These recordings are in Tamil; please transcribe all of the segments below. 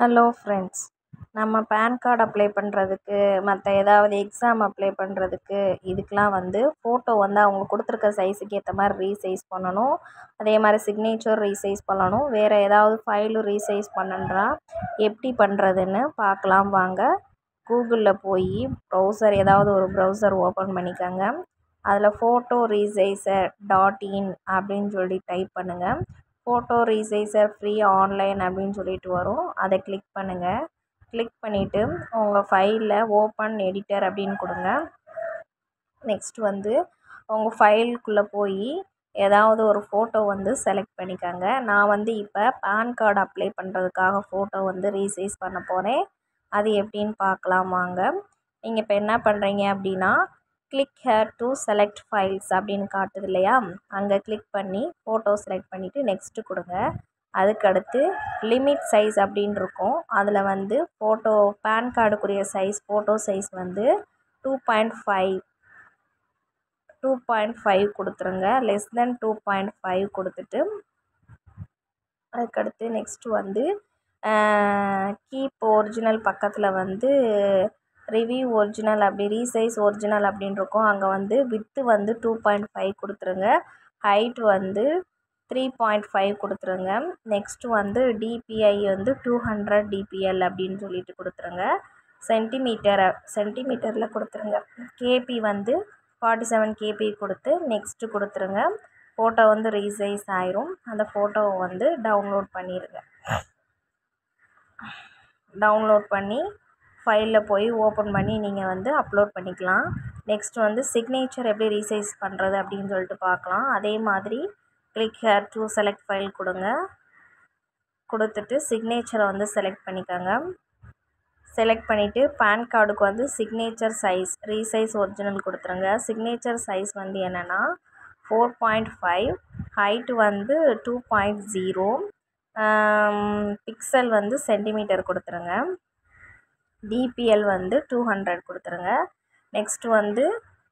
ஹலோ ஃப்ரெண்ட்ஸ், நம்ம பேன் கார்டு அப்ளை பண்ணுறதுக்கு மற்ற ஏதாவது எக்ஸாம் அப்ளை பண்ணுறதுக்கு இதுக்கெலாம் ஃபோட்டோ அவங்க கொடுத்துருக்க சைஸுக்கு ஏற்ற மாதிரி ரீசைஸ் பண்ணணும். அதே மாதிரி சிக்னேச்சர் ரீசைஸ் பண்ணணும். வேறு ஏதாவது ஃபைலும் ரீசைஸ் பண்ணணுன்றா எப்படி பண்ணுறதுன்னு பார்க்கலாம் வாங்க. கூகுளில் போய் ஏதாவது ஒரு ப்ரௌசர் ஓப்பன் பண்ணிக்கோங்க. அதில் ஃபோட்டோ ரீசைசர் .in அப்படின்னு சொல்லி டைப் பண்ணுங்கள். ஃபோட்டோ ரீசைசர் ஃப்ரீ ஆன்லைன் அப்படின்னு சொல்லிட்டு வரும். அதை கிளிக் பண்ணுங்கள். கிளிக் பண்ணிவிட்டு உங்கள் ஃபைலில் ஓப்பன் எடிட்டர் அப்படின்னு கொடுங்க. நெக்ஸ்ட் உங்கள் ஃபைலுக்குள்ளே போய் ஏதாவது ஒரு ஃபோட்டோ செலக்ட் பண்ணிக்கோங்க. நான் இப்போ பேன் கார்டு அப்ளை பண்ணுறதுக்காக ஃபோட்டோ ரீசைஸ் பண்ண போகிறேன். அது எப்படின்னு பார்க்கலாம் வாங்க. நீங்கள் இப்போ என்ன பண்ணுறீங்க அப்படின்னா, click hair to select files அப்படின்னு காட்டுது இல்லையா, அங்கே கிளிக் பண்ணி ஃபோட்டோ செலக்ட் பண்ணிவிட்டு நெக்ஸ்ட்டு கொடுங்க. அதுக்கடுத்து லிமிட் சைஸ் அப்படின்னு இருக்கும். அதில் ஃபோட்டோ பேன் கார்டுக்குரிய சைஸ் ஃபோட்டோ சைஸ் 2.5 கொடுத்துருங்க. லெஸ் தென் 2.5 கொடுத்துட்டு அதுக்கடுத்து நெக்ஸ்ட்டு கீப் ஒரிஜினல் பக்கத்தில் ரிவ்யூ ஒரிஜினல் அப்படி ரீசைஸ் ஒரிஜினல் அப்படின்னு இருக்கும். அங்கே வித்து 2.5 கொடுத்துருங்க. ஹைட் 3.5 கொடுத்துருங்க. நெக்ஸ்ட்டு டிபிஐ 200 டிபிஎல் அப்படின்னு சொல்லிட்டு கொடுத்துருங்க. சென்டிமீட்டரில் கொடுத்துருங்க. கேபி 47 கேபி கொடுத்து நெக்ஸ்ட்டு கொடுத்துருங்க. ஃபோட்டோ ரீசைஸ் ஆயிரும். அந்த ஃபோட்டோவை டவுன்லோட் பண்ணிடுங்க. டவுன்லோட் பண்ணி ஃபைலில் போய் ஓப்பன் பண்ணி நீங்கள் அப்லோட் பண்ணிக்கலாம். நெக்ஸ்ட் சிக்னேச்சர் எப்படி ரீசைஸ் பண்ணுறது அப்படின்னு சொல்லிட்டு பார்க்கலாம். அதே மாதிரி click hair to select file கொடுங்க. கொடுத்துட்டு சிக்னேச்சரை செலக்ட் பண்ணிக்கோங்க. செலக்ட் பண்ணிவிட்டு பேன் கார்டுக்கு சிக்னேச்சர் சைஸ் ரீசைஸ் ஒரிஜினல் கொடுத்துருங்க. சிக்னேச்சர் சைஸ் என்னென்னா 4.5, ஹைட்டு 2.0, பிக்சல் சென்டிமீட்டர் கொடுத்துருங்க. டிபிஎல் 200 கொடுத்துருங்க. நெக்ஸ்ட்டு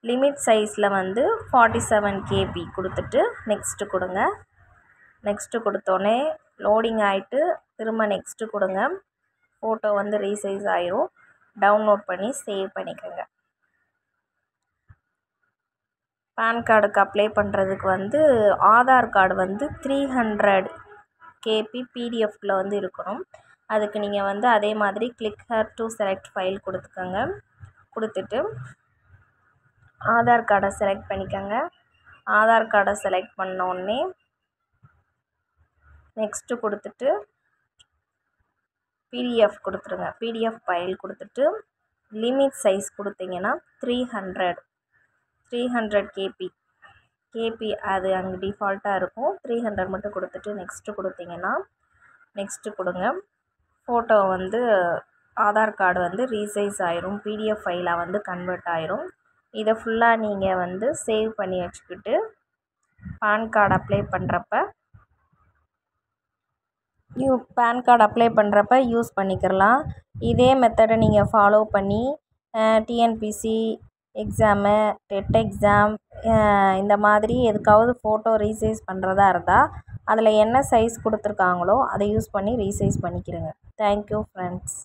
லிமிட் சைஸில் 47 கேபி கொடுத்துட்டு நெக்ஸ்ட்டு கொடுங்க. நெக்ஸ்ட்டு கொடுத்தோன்னே லோடிங் ஆகிட்டு திரும்ப நெக்ஸ்ட்டு கொடுங்க. ஃபோட்டோ ரீசைஸ் ஆயிரும். டவுன்லோட் பண்ணி சேவ் பண்ணிக்கோங்க. பேன் கார்டுக்கு அப்ளை பண்ணுறதுக்கு ஆதார் கார்டு 300 கேபி பிடிஎஃப்பில் இருக்கணும். அதுக்கு நீங்கள் அதே மாதிரி click hair to select file கொடுத்துக்கோங்க. கொடுத்துட்டு ஆதார் கார்டை செலக்ட் பண்ணிக்கோங்க. ஆதார் கார்டை செலக்ட் பண்ணோடனே நெக்ஸ்ட்டு கொடுத்துட்டு பிடிஎஃப் கொடுத்துருங்க. பிடிஎஃப் ஃபைல் கொடுத்துட்டு லிமிட் சைஸ் கொடுத்தீங்கன்னா 300 கேபி அது அங்கே டிஃபால்ட்டாக இருக்கும். 300 மட்டும் கொடுத்துட்டு நெக்ஸ்ட்டு கொடுத்தீங்கன்னா நெக்ஸ்ட்டு கொடுங்க. ஃபோட்டோ ஆதார் கார்டு ரீசைஸ் ஆயிரும். பிடிஎஃப் ஃபைலாக கன்வெர்ட் ஆயிரும். இதை ஃபுல்லாக நீங்கள் சேவ் பண்ணி வச்சுக்கிட்டு பேன் கார்டு அப்ளை பண்ணுறப்ப யூஸ் பண்ணிக்கிறலாம். இதே மெத்தடை நீங்கள் ஃபாலோ பண்ணி டிஎன்பிசி எக்ஸாமு, டெட் எக்ஸாம் இந்த மாதிரி எதுக்காவது ஃபோட்டோ ரீசைஸ் பண்ணுறதா இருந்தால் அதில் என்ன சைஸ் கொடுத்துருக்காங்களோ அதை யூஸ் பண்ணி ரீசைஸ் பண்ணிக்கிறேங்க. Thank you friends.